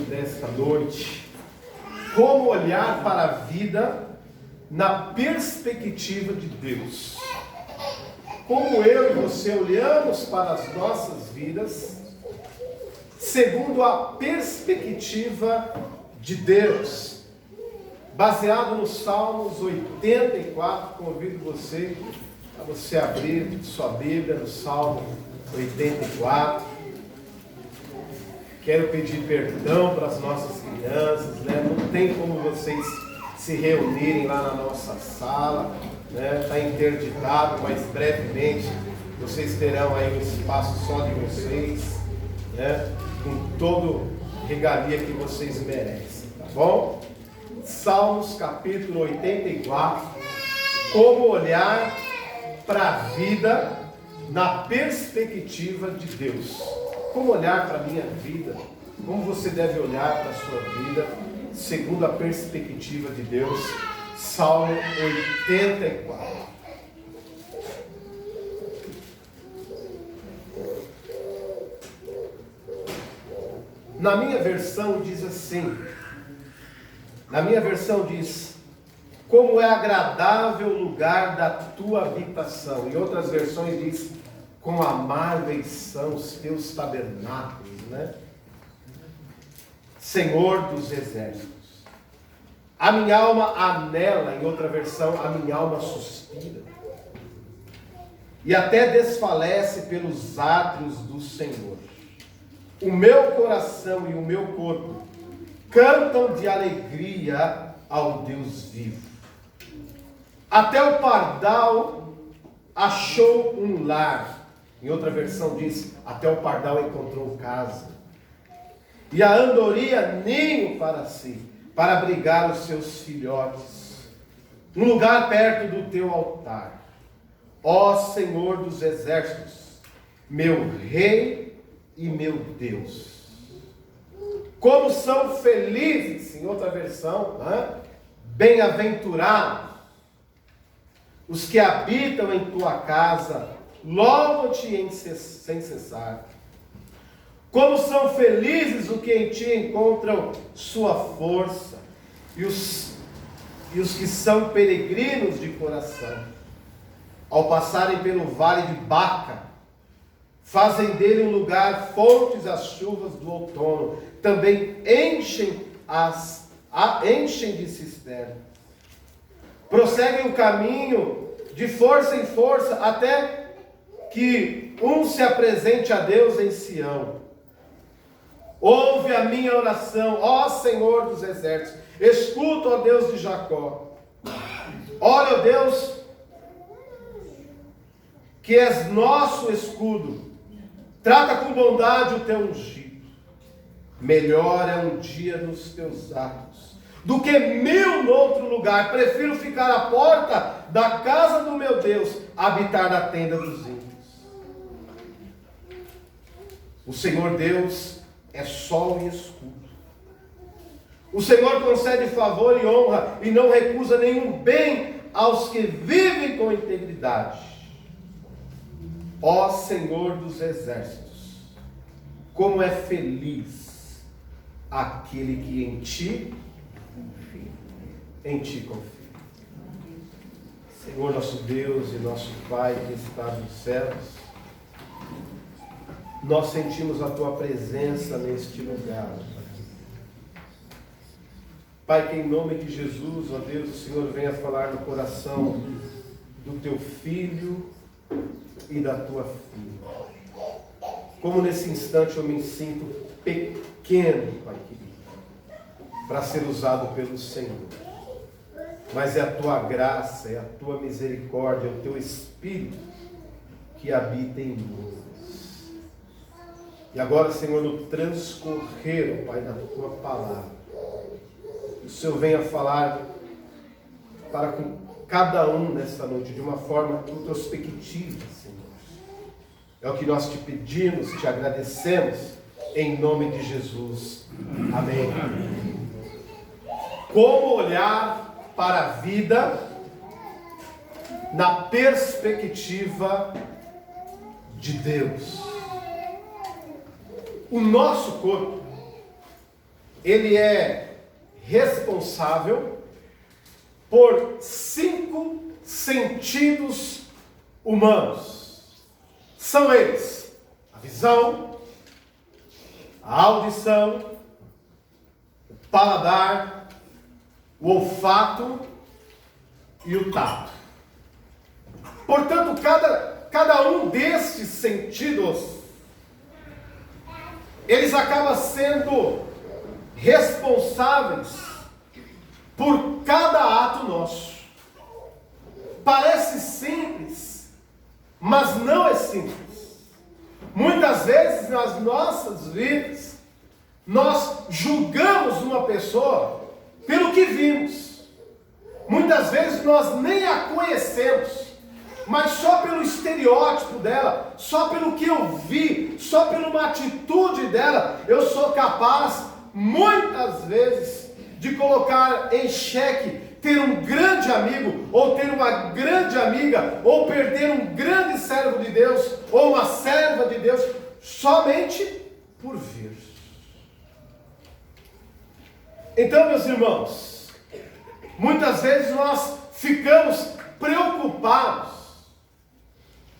desta noite: como olhar para a vida na perspectiva de Deus. Como eu e você olhamos para as nossas vidas segundo a perspectiva de Deus, baseado nos Salmos 84. Convido você a você abrir sua Bíblia no Salmo 84. Quero pedir perdão para as nossas crianças, né? Não tem como vocês se reunirem lá na nossa sala, né? Está interditado, mas brevemente vocês terão aí um espaço só de vocês, né? Com todo regalia que vocês merecem, tá bom? Salmos capítulo 84, como olhar para a vida na perspectiva de Deus. Como olhar para a minha vida? Como você deve olhar para a sua vida segundo a perspectiva de Deus? Salmo 84. Na minha versão diz assim. Na minha versão diz: como é agradável o lugar da tua habitação. Em outras versões diz: quão amáveis são os teus tabernáculos, né? Senhor dos exércitos. A minha alma anela, em outra versão, a minha alma suspira. E até desfalece pelos átrios do Senhor. O meu coração e o meu corpo cantam de alegria ao Deus vivo. Até o pardal achou um lar. Em outra versão diz: até o pardal encontrou casa. E a andorinha ninho para si, para abrigar os seus filhotes. Um lugar perto do teu altar. Ó Senhor dos exércitos, meu Rei e meu Deus. Como são felizes, em outra versão, né? Bem-aventurados os que habitam em tua casa, louvam-te sem cessar. Como são felizes os que em ti encontram sua força, e os que são peregrinos de coração. Ao passarem pelo vale de Baca, fazem dele um lugar fontes as chuvas do outono. Também enchem de cisterna. Prosseguem o caminho de força em força, até que um se apresente a Deus em Sião. Ouve a minha oração, ó Senhor dos exércitos. Escuta, ó Deus de Jacó. Olha, ó Deus, que és nosso escudo. Trata com bondade o teu ungido. Melhor é um dia nos teus atos do que 1000 no outro lugar. Prefiro ficar à porta da casa do meu Deus, habitar na tenda dos ímpios. O Senhor Deus é sol e escudo. O Senhor concede favor e honra, e não recusa nenhum bem aos que vivem com integridade. Ó Senhor dos exércitos, como é feliz aquele que em ti confia. Senhor nosso Deus e nosso Pai que está nos céus, nós sentimos a tua presença neste lugar. Pai, que em nome de Jesus, ó Deus, o Senhor venha falar no coração do teu filho e da tua filha. Como nesse instante eu me sinto pequeno, Pai querido, para ser usado pelo Senhor. Mas é a tua graça, é a tua misericórdia, é o teu Espírito que habita em nós. E agora, Senhor, no transcorrer, Pai, da tua palavra, o Senhor venha falar para com cada um nessa noite de uma forma introspectiva, Senhor. É o que nós te pedimos, te agradecemos, em nome de Jesus. Amém. Como olhar para a vida na perspectiva de Deus? O nosso corpo, ele é responsável por 5 sentidos humanos. São eles: a visão, a audição, o paladar, o olfato e o tato. Portanto, cada um destes sentidos, eles acabam sendo responsáveis por cada ato nosso. Parece simples, mas não é simples. Muitas vezes nas nossas vidas, nós julgamos uma pessoa pelo que vimos. Muitas vezes nós nem a conhecemos, mas só pelo estereótipo dela, só pelo que eu vi, só pela uma atitude dela, eu sou capaz, muitas vezes, de colocar em xeque ter um grande amigo, ou ter uma grande amiga, ou perder um grande servo de Deus, ou uma serva de Deus, somente por ver. Então, meus irmãos, muitas vezes nós ficamos preocupados,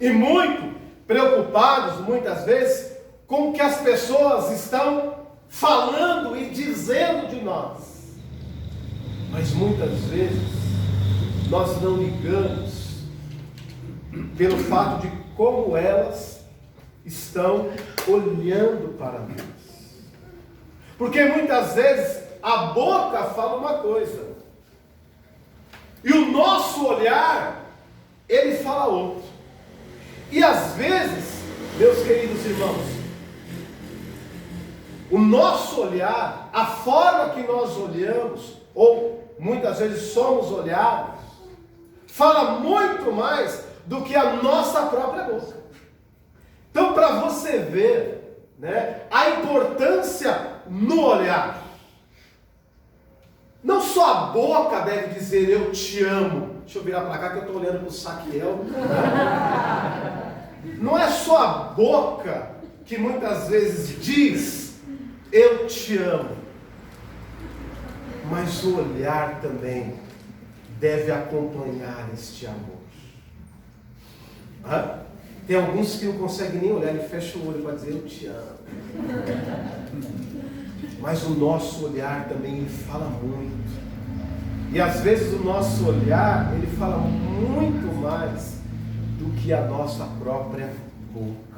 e muito preocupados, muitas vezes, com o que as pessoas estão falando e dizendo de nós. Mas muitas vezes nós não ligamos pelo fato de como elas estão olhando para nós. Porque muitas vezes a boca fala uma coisa e o nosso olhar, ele fala outra. E às vezes, meus queridos irmãos, o nosso olhar, a forma que nós olhamos, ou muitas vezes somos olhados, fala muito mais do que a nossa própria boca. Então, para você ver, né, a importância no olhar, não só a boca deve dizer eu te amo. Deixa eu virar para cá que eu estou olhando para o Saquiel. Não é só a boca que muitas vezes diz eu te amo, mas o olhar também deve acompanhar este amor. Tem alguns que não conseguem nem olhar, ele fecha o olho para dizer eu te amo. Mas o nosso olhar também, ele fala muito. E às vezes o nosso olhar, ele fala muito mais do que a nossa própria boca.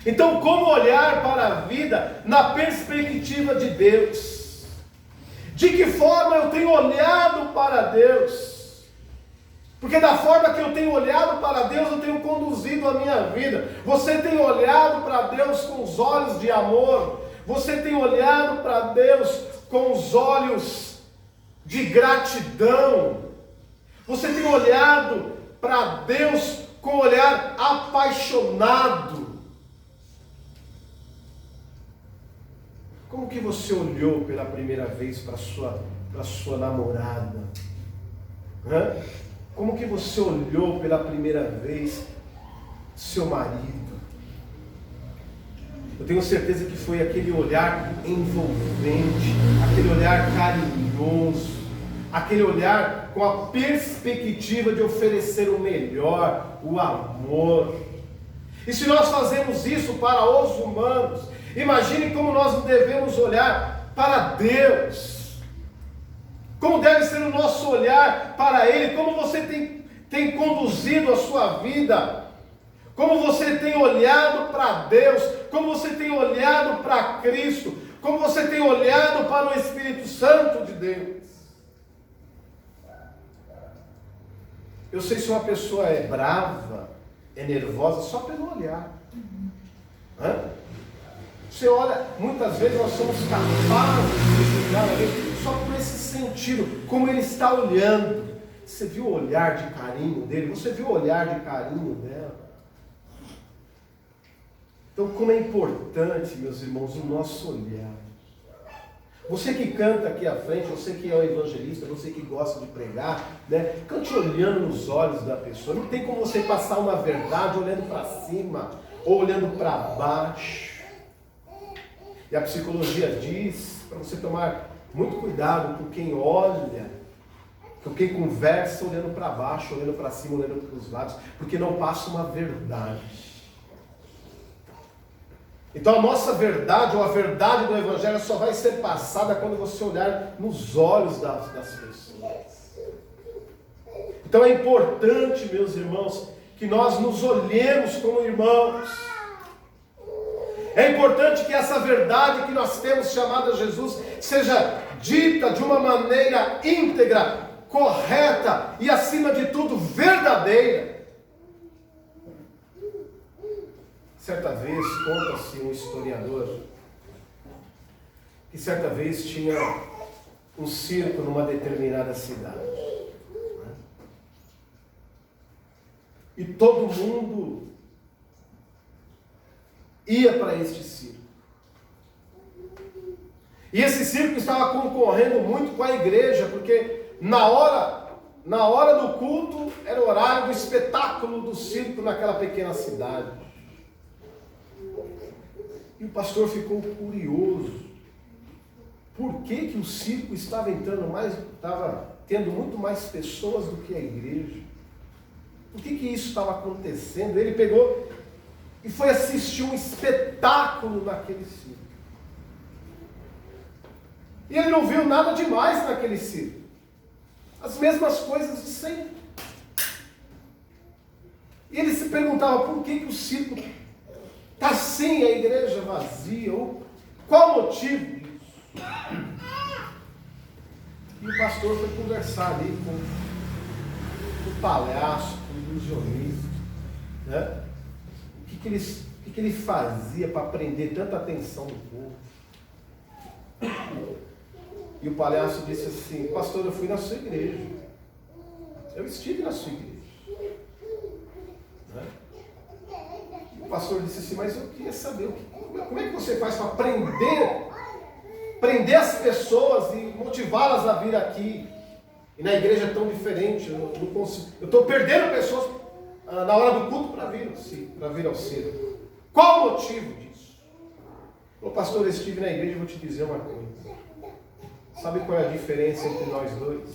Então, como olhar para a vida na perspectiva de Deus? De que forma eu tenho olhado para Deus? Porque da forma que eu tenho olhado para Deus, eu tenho conduzido a minha vida. Você tem olhado para Deus com os olhos de amor? Você tem olhado para Deus com os olhos de gratidão? Você tem olhado para Deus com um olhar apaixonado? Como que você olhou pela primeira vez para sua namorada? Como que você olhou pela primeira vez seu marido? Eu tenho certeza que foi aquele olhar envolvente, aquele olhar carinhoso, aquele olhar com a perspectiva de oferecer o melhor, o amor. E se nós fazemos isso para os humanos, imagine como nós devemos olhar para Deus. Como deve ser o nosso olhar para Ele, como você tem conduzido a sua vida, como você tem olhado para Deus, como você tem olhado para Cristo, como você tem olhado para o Espírito Santo de Deus. Eu sei se uma pessoa é brava, é nervosa, só pelo olhar. Você olha, muitas vezes nós somos capazes de julgar alguém só por esse sentido, como ele está olhando. Você viu o olhar de carinho dele? Você viu o olhar de carinho dela? Então, como é importante, meus irmãos, o nosso olhar. Você que canta aqui à frente, você que é um evangelista, você que gosta de pregar, né? Cante olhando nos olhos da pessoa. Não tem como você passar uma verdade olhando para cima ou olhando para baixo. E a psicologia diz para você tomar Muito cuidado com quem olha, com quem conversa olhando para baixo, olhando para cima, olhando para os lados, porque não passa uma verdade. Então a nossa verdade, ou a verdade do Evangelho, só vai ser passada quando você olhar nos olhos das pessoas. Então é importante, meus irmãos, que nós nos olhemos como irmãos. É importante que essa verdade que nós temos chamada Jesus seja dita de uma maneira íntegra, correta e, acima de tudo, verdadeira. Certa vez, conta-se um historiador que certa vez tinha um circo numa determinada cidade. E todo mundo ia para este circo. E esse circo estava concorrendo muito com a igreja, porque na hora do culto era o horário do espetáculo do circo naquela pequena cidade. E o pastor ficou curioso. Por que o circo estava tendo muito mais pessoas do que a igreja? Por que isso estava acontecendo? Ele pegou e foi assistir um espetáculo naquele circo. E ele não viu nada demais naquele circo. As mesmas coisas de sempre. E ele se perguntava por que o circo está assim, a igreja vazia? Ou qual o motivo disso? E o pastor foi conversar ali com o palhaço, com o ilusionista, né? O que ele fazia para prender tanta atenção do povo? E o palhaço disse assim: pastor, eu fui na sua igreja. Eu estive na sua igreja. Né? E o pastor disse assim: mas eu queria saber, como é que você faz para prender as pessoas e motivá-las a vir aqui? E na igreja é tão diferente, eu não consigo. Eu estou perdendo pessoas na hora do culto para vir ao circo. Qual o motivo disso? Ô pastor, eu estive na igreja e vou te dizer uma coisa. Sabe qual é a diferença entre nós dois?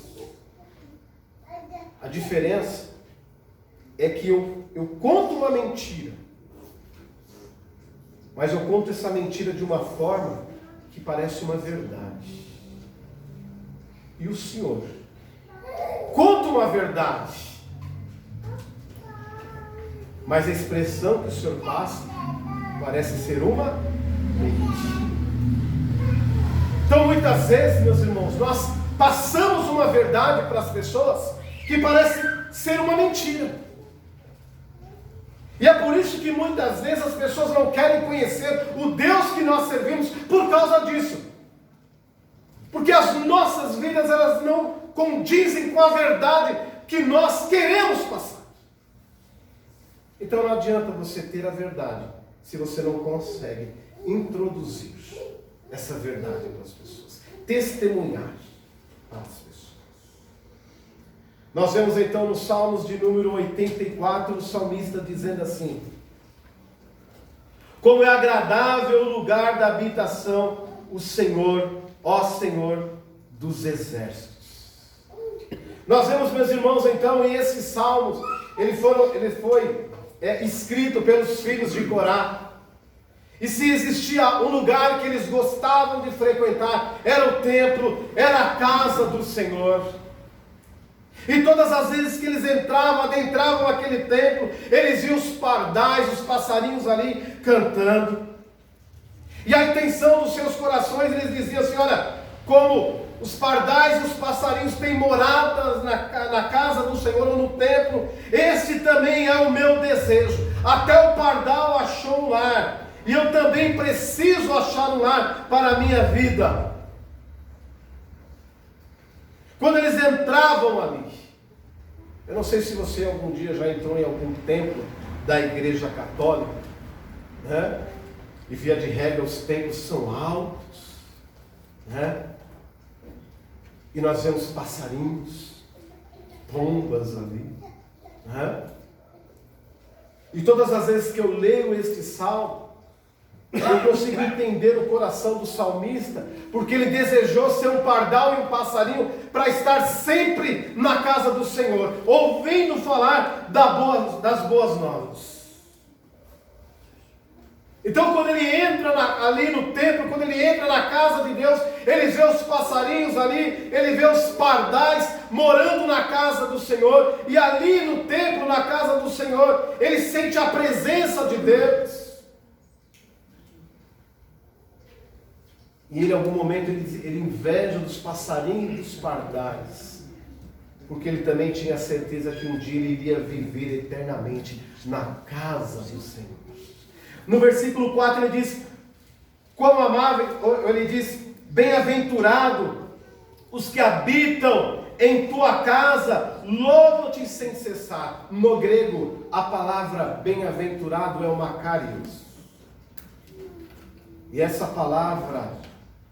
A diferença é que eu conto uma mentira, mas eu conto essa mentira de uma forma que parece uma verdade. E o senhor conta uma verdade, mas a expressão que o senhor passa parece ser uma mentira. Então muitas vezes, meus irmãos, nós passamos uma verdade para as pessoas que parece ser uma mentira. E é por isso que muitas vezes as pessoas não querem conhecer o Deus que nós servimos por causa disso. Porque as nossas vidas, elas não condizem com a verdade que nós queremos passar. Então não adianta você ter a verdade se você não consegue introduzir essa verdade para as pessoas, testemunhar para as pessoas. Nós vemos então nos Salmos de número 84, o salmista dizendo assim: como é agradável o lugar da habitação, o Senhor, ó Senhor dos exércitos. Nós vemos, meus irmãos, então, em esses salmos, ele foi escrito pelos filhos de Corá. E se existia um lugar que eles gostavam de frequentar, era o templo, era a casa do Senhor. E todas as vezes que eles adentravam aquele templo, eles viam os pardais, os passarinhos ali cantando. E a intenção dos seus corações, eles diziam assim: olha, como os pardais e os passarinhos têm moradas na casa do Senhor ou no templo, esse também é o meu desejo. Até o pardal achou um lar. E eu também preciso achar um lar para a minha vida. Quando eles entravam ali, eu não sei se você algum dia já entrou em algum templo da igreja católica, né? E via de regra os templos são altos, né? E nós vemos passarinhos, pombas ali, né? E todas as vezes que eu leio este salmo, Eu consigo entender o coração do salmista, porque ele desejou ser um pardal e um passarinho para estar sempre na casa do Senhor, ouvindo falar das boas novas. Então, quando ele entra ali no templo, quando ele entra na casa de Deus, ele vê os passarinhos ali, ele vê os pardais morando na casa do Senhor, e ali no templo, na casa do Senhor, ele sente a presença de Deus. E ele, em algum momento, ele inveja dos passarinhos e dos pardais, porque ele também tinha certeza que um dia ele iria viver eternamente na casa do Senhor. No versículo 4 ele diz, quão amável, ele diz, bem-aventurado os que habitam em tua casa, louvam-te sem cessar. No grego, a palavra bem-aventurado é o makarios. E essa palavra,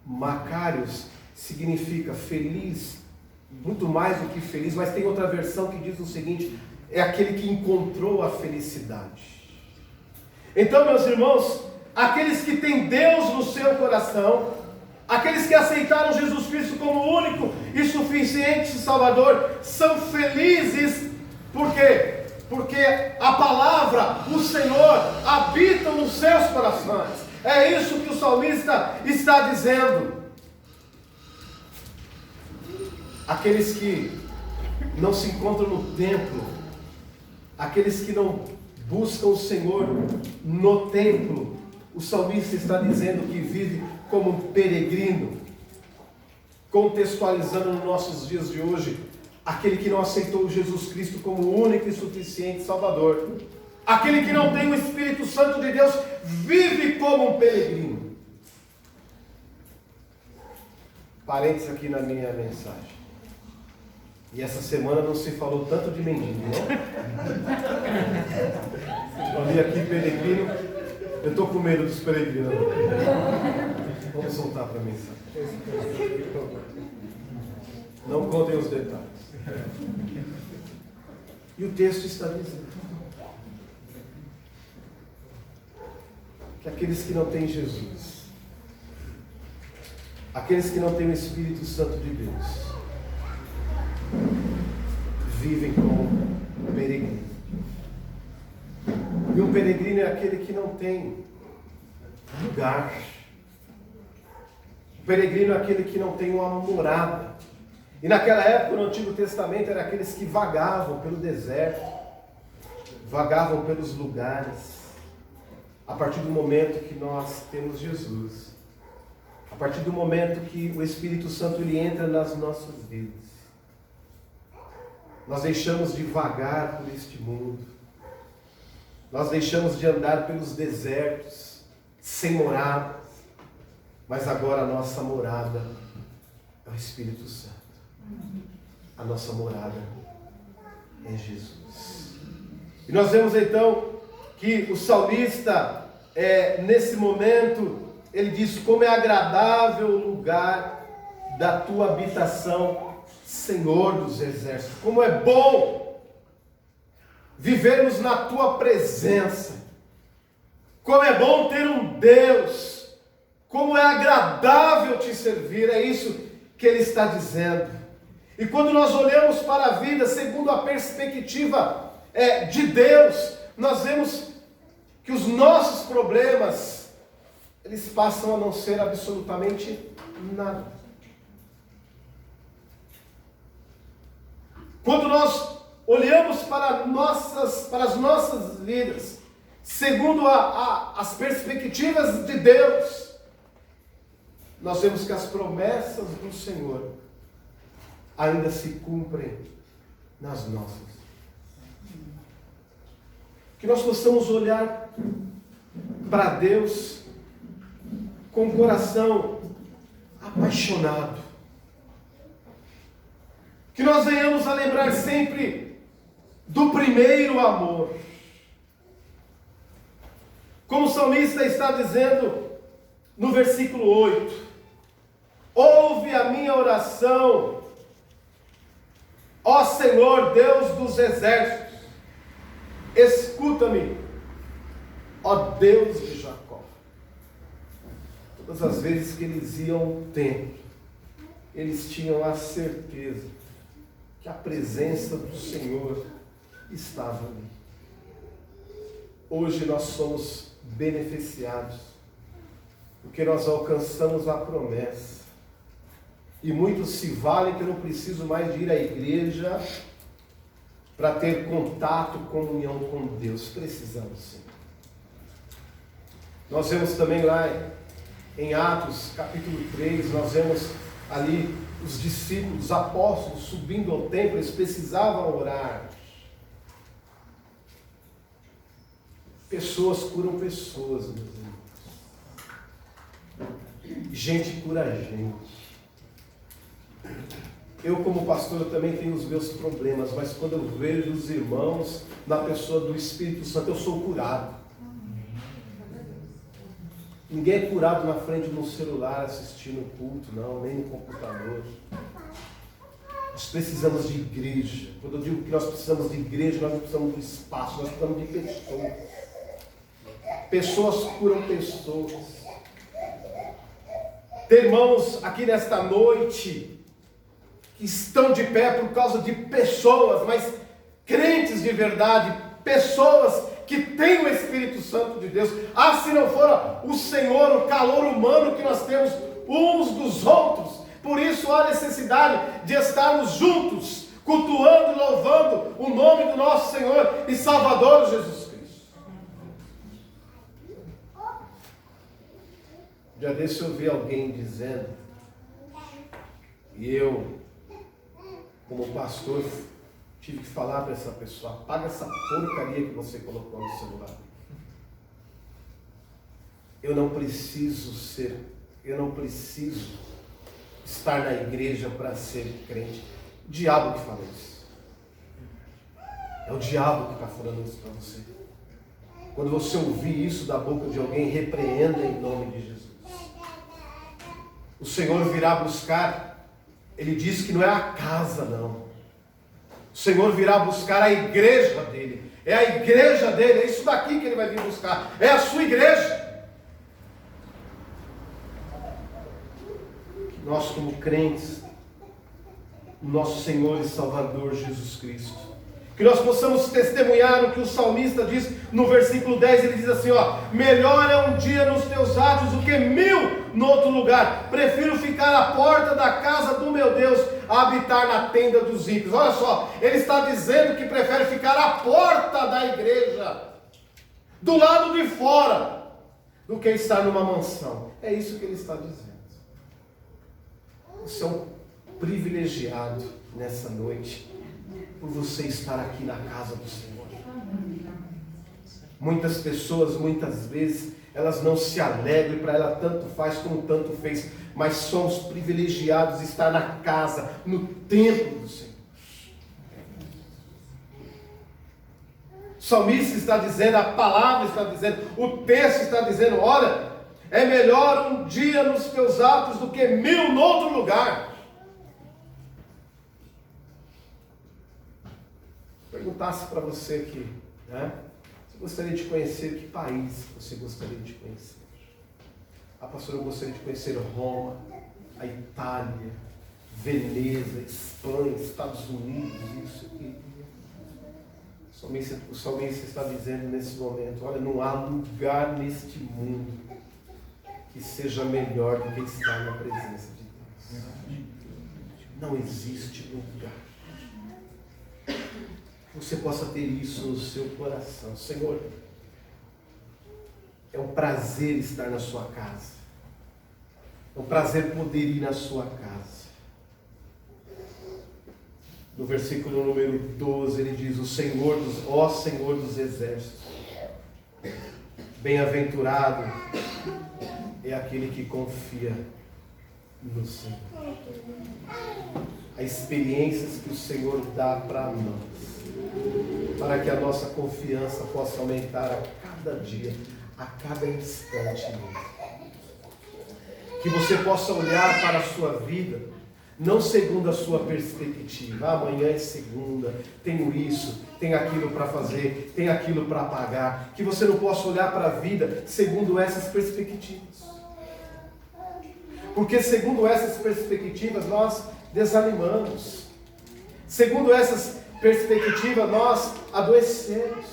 makarios, significa feliz, muito mais do que feliz, mas tem outra versão que diz o seguinte, é aquele que encontrou a felicidade. Então, meus irmãos, aqueles que têm Deus no seu coração, aqueles que aceitaram Jesus Cristo como único e suficiente Salvador, são felizes, por quê? Porque a palavra, o Senhor, habita nos seus corações. É isso que o salmista está dizendo. Aqueles que não se encontram no templo, aqueles que não buscam o Senhor no templo, o salmista está dizendo que vive como um peregrino, contextualizando nos nossos dias de hoje, aquele que não aceitou Jesus Cristo como único e suficiente Salvador, aquele que não tem o Espírito Santo de Deus, vive como um peregrino. Parênteses aqui na minha mensagem. E essa semana não se falou tanto de mendigo, não? Eu vi aqui peregrino, eu estou com medo dos peregrinos. Vamos soltar para a mensagem. Não contem os detalhes. E o texto está dizendo que aqueles que não têm Jesus, aqueles que não têm o Espírito Santo de Deus, vivem como peregrino. E um peregrino é aquele que não tem lugar. O peregrino é aquele que não tem uma morada. E naquela época, no Antigo Testamento, eram aqueles que vagavam pelo deserto, vagavam pelos lugares. A partir do momento que nós temos Jesus, a partir do momento que o Espírito Santo ele entra nas nossas vidas, nós deixamos de vagar por este mundo, nós deixamos de andar pelos desertos, sem morada, mas agora a nossa morada é o Espírito Santo, a nossa morada é Jesus. E nós vemos então que o salmista, nesse momento, ele diz, como é agradável o lugar da tua habitação, Senhor dos exércitos, como é bom vivermos na tua presença, como é bom ter um Deus, como é agradável te servir, é isso que ele está dizendo. E quando nós olhamos para a vida segundo a perspectiva de Deus, nós vemos que os nossos problemas, eles passam a não ser absolutamente nada. Quando nós olhamos para as nossas vidas, segundo as perspectivas de Deus, nós vemos que as promessas do Senhor ainda se cumprem nas nossas. Que nós possamos olhar para Deus com o coração apaixonado. Que nós venhamos a lembrar sempre do primeiro amor. Como o salmista está dizendo no versículo 8: ouve a minha oração, ó Senhor Deus dos exércitos, escuta-me, ó Deus de Jacó. Todas as vezes que eles iam ao templo, eles tinham a certeza que a presença do Senhor estava ali. Hoje nós somos beneficiados, porque nós alcançamos a promessa. E muitos se valem que eu não preciso mais de ir à igreja para ter contato, comunhão com Deus. Precisamos sim. Nós vemos também lá em Atos, capítulo 3, nós vemos ali os discípulos, os apóstolos subindo ao templo, eles precisavam orar. Pessoas curam pessoas, meus irmãos. Gente cura gente. Eu, como pastor, eu também tenho os meus problemas, mas quando eu vejo os irmãos na pessoa do Espírito Santo, eu sou curado. Ninguém é curado na frente de um celular assistindo o culto, não, nem no computador. Nós precisamos de igreja. Quando eu digo que nós precisamos de igreja, nós não precisamos de espaço, nós precisamos de pessoas. Pessoas curam pessoas. Tem irmãos aqui nesta noite que estão de pé por causa de pessoas, mas crentes de verdade, pessoas que têm o Espírito Santo de Deus. Ah, se não for o Senhor, o calor humano que nós temos uns dos outros. Por isso há necessidade de estarmos juntos, cultuando e louvando o nome do nosso Senhor e Salvador Jesus Cristo. Já desse eu ouvi alguém dizendo, e eu, como pastor, tive que falar para essa pessoa: apaga essa porcaria que você colocou no celular. Eu não preciso estar na igreja para ser crente. O diabo que fala isso. É o diabo que está falando isso para você. Quando você ouvir isso da boca de alguém, repreenda em nome de Jesus. O Senhor virá buscar, Ele diz que não é a casa não. O Senhor virá buscar a igreja dele. É a igreja dele, é isso daqui que Ele vai vir buscar. É a sua igreja. Nós como crentes, o nosso Senhor e Salvador Jesus Cristo, que nós possamos testemunhar o que o salmista diz no versículo 10, ele diz assim, melhor é um dia nos teus atos do que 1000 no outro lugar, prefiro ficar à porta da casa do meu Deus, a habitar na tenda dos ímpios. Olha só, ele está dizendo que prefere ficar à porta da igreja, do lado de fora, do que estar numa mansão. É isso que ele está dizendo. Você é um privilegiado nessa noite, por você estar aqui na casa do Senhor. Muitas pessoas, muitas vezes, elas não se alegram, para ela tanto faz como tanto fez, mas somos privilegiados de estar na casa, no templo do Senhor. O salmista está dizendo, a palavra está dizendo, o texto está dizendo, olha, é melhor um dia nos teus atos do que 1000 no outro lugar. Perguntasse para você aqui, né? Você gostaria de conhecer que país você gostaria de conhecer? Ah, pastor, eu gostaria de conhecer Roma, a Itália, Veneza, Espanha, Estados Unidos, isso aqui. O salmista está dizendo nesse momento, olha, não há lugar neste mundo que seja melhor do que estar na presença de Deus. Não existe lugar. Você possa ter isso no seu coração. Senhor, é um prazer estar na sua casa. É um prazer poder ir na sua casa. No versículo número 12 ele diz, ó Senhor dos exércitos, bem-aventurado é aquele que confia no Senhor. As experiências que o Senhor dá para nós, para que a nossa confiança possa aumentar a cada dia, a cada instante. Que você possa olhar para a sua vida, não segundo a sua perspectiva. Amanhã é segunda, tenho isso, tenho aquilo para fazer, tenho aquilo para pagar. Que você não possa olhar para a vida segundo essas perspectivas. Porque segundo essas perspectivas nós desanimamos. Segundo essas perspectivas nós adoecemos.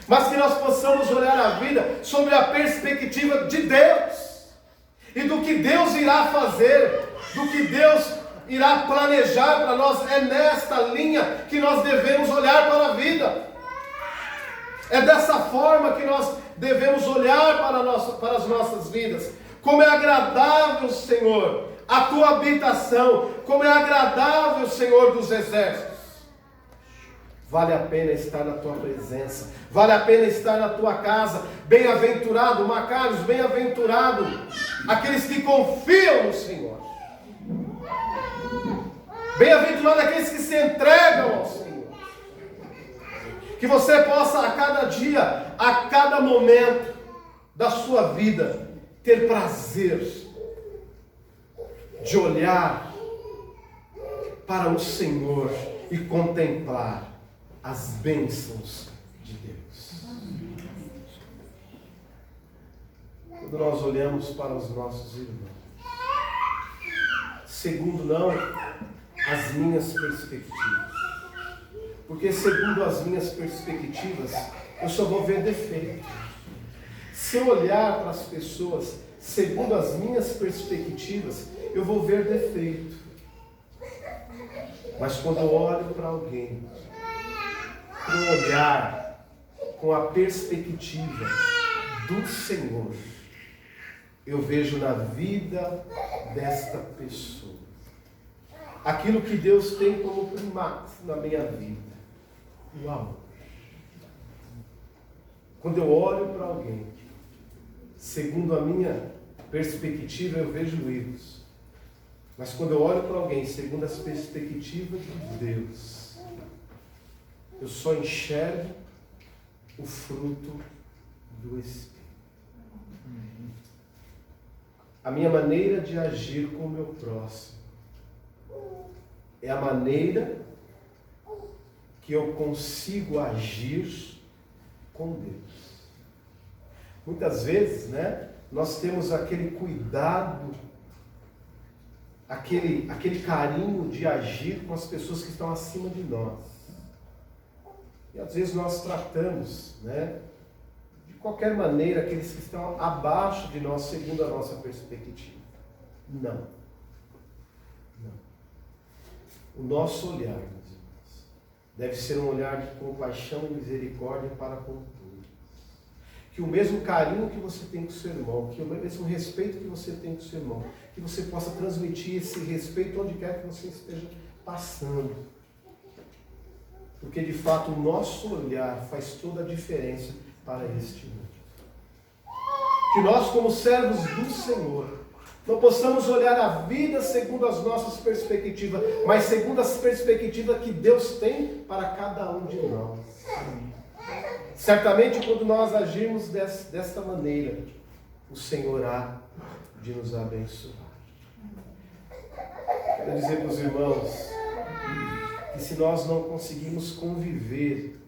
Mas que nós possamos olhar a vida sobre a perspectiva de Deus. E do que Deus irá fazer, do que Deus irá planejar para nós. É nesta linha que nós devemos olhar para a vida. É dessa forma que nós devemos olhar para as nossas vidas. Como é agradável, Senhor, a tua habitação. Como é agradável, Senhor dos exércitos. Vale a pena estar na tua presença. Vale a pena estar na tua casa. Bem-aventurado, Macários, bem-aventurado aqueles que confiam no Senhor. Bem-aventurado aqueles que se entregam ao Senhor. Que você possa a cada dia, a cada momento da sua vida, ter prazer de olhar para o Senhor e contemplar as bênçãos de Deus. Quando nós olhamos para os nossos irmãos, segundo não as minhas perspectivas, porque segundo as minhas perspectivas, eu só vou ver defeito. Se eu olhar para as pessoas segundo as minhas perspectivas, eu vou ver defeito. Mas quando eu olho para alguém, com um olhar, com a perspectiva do Senhor, eu vejo na vida desta pessoa aquilo que Deus tem como primato na minha vida. O amor. Quando eu olho para alguém, segundo a minha perspectiva, eu vejo erros. Mas quando eu olho para alguém, segundo as perspectivas de Deus, eu só enxergo o fruto do Espírito. A minha maneira de agir com o meu próximo é a maneira que eu consigo agir com Deus. Muitas vezes, nós temos aquele cuidado, aquele carinho de agir com as pessoas que estão acima de nós. E às vezes nós tratamos, de qualquer maneira, aqueles que estão abaixo de nós, segundo a nossa perspectiva. Não. O nosso olhar, meus irmãos, deve ser um olhar de compaixão e misericórdia para com todos. Que o mesmo carinho que você tem com o seu irmão, que o mesmo respeito que você tem com o seu irmão, que você possa transmitir esse respeito onde quer que você esteja passando. Porque de fato o nosso olhar faz toda a diferença para este mundo. Que nós, como servos do Senhor, não possamos olhar a vida segundo as nossas perspectivas, mas segundo as perspectivas que Deus tem para cada um de nós. Certamente, quando nós agirmos desta maneira, o Senhor há de nos abençoar. Quero dizer para os irmãos que se nós não conseguimos conviver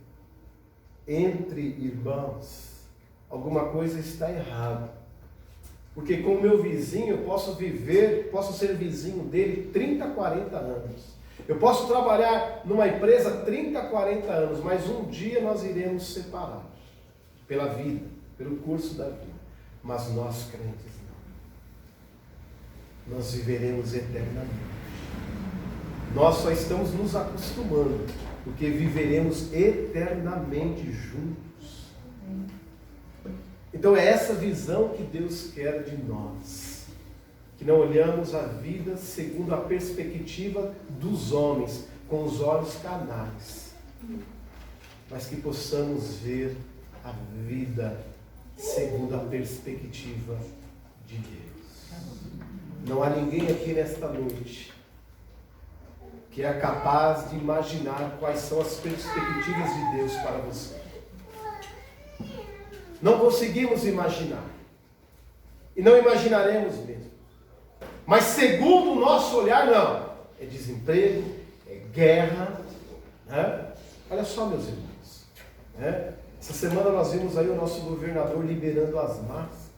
entre irmãos, alguma coisa está errada. Porque com o meu vizinho eu posso ser vizinho dele 30, 40 anos. Eu posso trabalhar numa empresa 30, 40 anos, mas um dia nós iremos separar. Pela vida, pelo curso da vida. Mas nós crentes não. Nós viveremos eternamente. Nós só estamos nos acostumando, porque viveremos eternamente juntos. Então é essa visão que Deus quer de nós. Que não olhamos a vida segundo a perspectiva dos homens, com os olhos carnais, mas que possamos ver a vida segundo a perspectiva de Deus. Não há ninguém aqui nesta noite que é capaz de imaginar quais são as perspectivas de Deus para você. Não conseguimos imaginar. E não imaginaremos mesmo. Mas segundo o nosso olhar, não. É desemprego, é guerra. Olha só, meus irmãos. Essa semana nós vimos aí o nosso governador liberando as máscaras.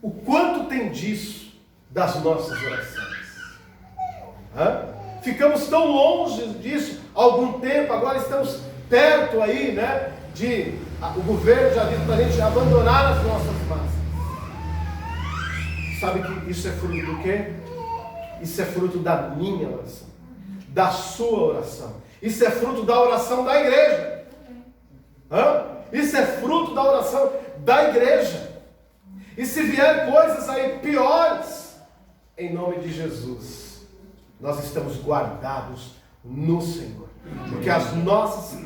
O quanto tem disso das nossas orações? Ficamos tão longe disso há algum tempo, agora estamos perto aí, né? O governo já disse para a gente abandonar as nossas massas. Sabe que isso é fruto do quê? Isso é fruto da minha oração, da sua oração. Isso é fruto da oração da igreja. Isso é fruto da oração da igreja. E se vier coisas aí piores, em nome de Jesus, nós estamos guardados no Senhor. Porque as nossas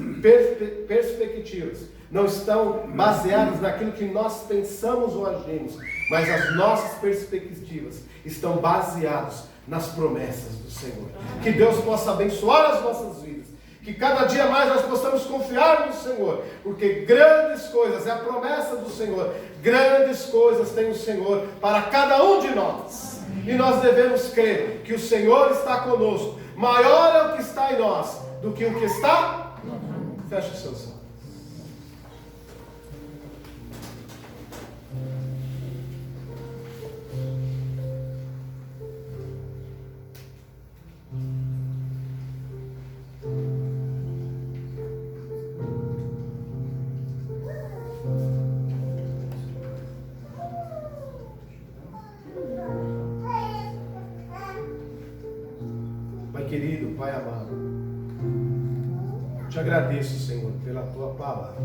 perspectivas não estão baseadas naquilo que nós pensamos ou agimos, mas as nossas perspectivas estão baseadas nas promessas do Senhor. Que Deus possa abençoar as nossas vidas, que cada dia mais nós possamos confiar no Senhor, porque grandes coisas, é a promessa do Senhor, grandes coisas tem o Senhor para cada um de nós, e nós devemos crer que o Senhor está conosco. Maior é o que está em nós do que o que está. Feche os seus olhos. Querido Pai amado, te agradeço, Senhor, pela tua palavra,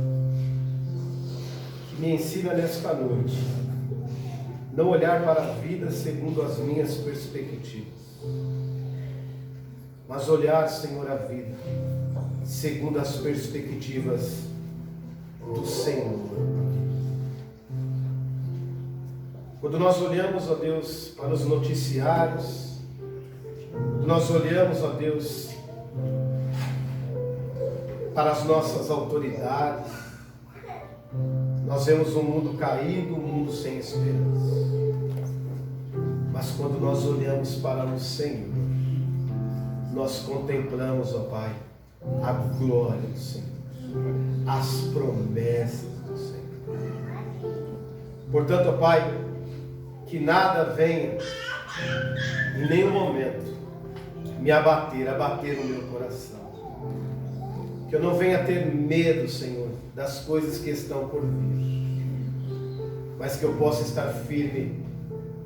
que me ensina nesta noite não olhar para a vida segundo as minhas perspectivas, mas olhar, Senhor, a vida segundo as perspectivas do Senhor. Quando nós olhamos, ó Deus, para os noticiários, nós olhamos, ó Deus, para as nossas autoridades, nós vemos um mundo caído, um mundo sem esperança. Mas quando nós olhamos para o Senhor, nós contemplamos, ó Pai, a glória do Senhor, as promessas do Senhor. Portanto, ó Pai, que nada venha em nenhum momento me abater o meu coração. Que eu não venha ter medo, Senhor, das coisas que estão por vir, mas que eu possa estar firme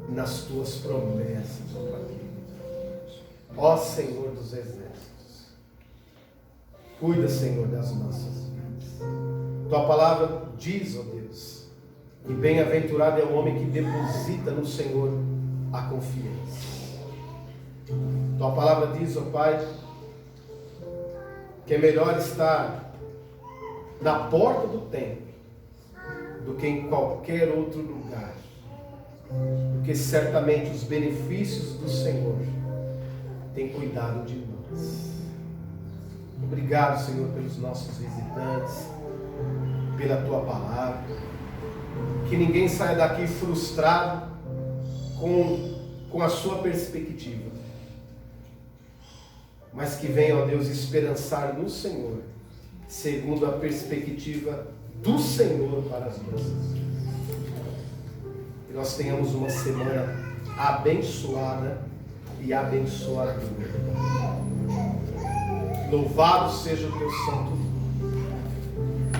nas tuas promessas, ó Pai. Ó Senhor dos exércitos, cuida, Senhor, das nossas vidas. Tua palavra diz, ó Deus, que bem-aventurado é o homem que deposita no Senhor a confiança. Tua palavra diz, ó Pai, que é melhor estar na porta do templo do que em qualquer outro lugar, porque certamente os benefícios do Senhor têm cuidado de nós. Obrigado, Senhor, pelos nossos visitantes, pela tua palavra, que ninguém saia daqui frustrado com a sua perspectiva, mas que venha, ó Deus, esperançar no Senhor, segundo a perspectiva do Senhor para as nossas vidas. Que nós tenhamos uma semana abençoada e abençoadora. Louvado seja o teu santo nome.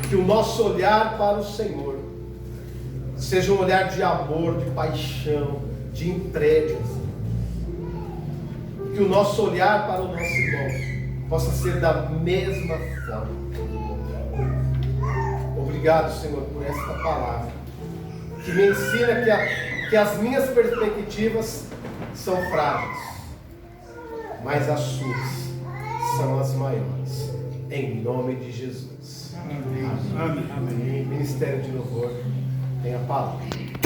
Que o nosso olhar para o Senhor seja um olhar de amor, de paixão, de entrega. Que o nosso olhar para o nosso irmão possa ser da mesma forma. Obrigado, Senhor, por esta palavra, que me ensina que as minhas perspectivas são frágeis, mas as suas são as maiores. Em nome de Jesus. Amém. Amém. Ministério de Louvor, tem a palavra.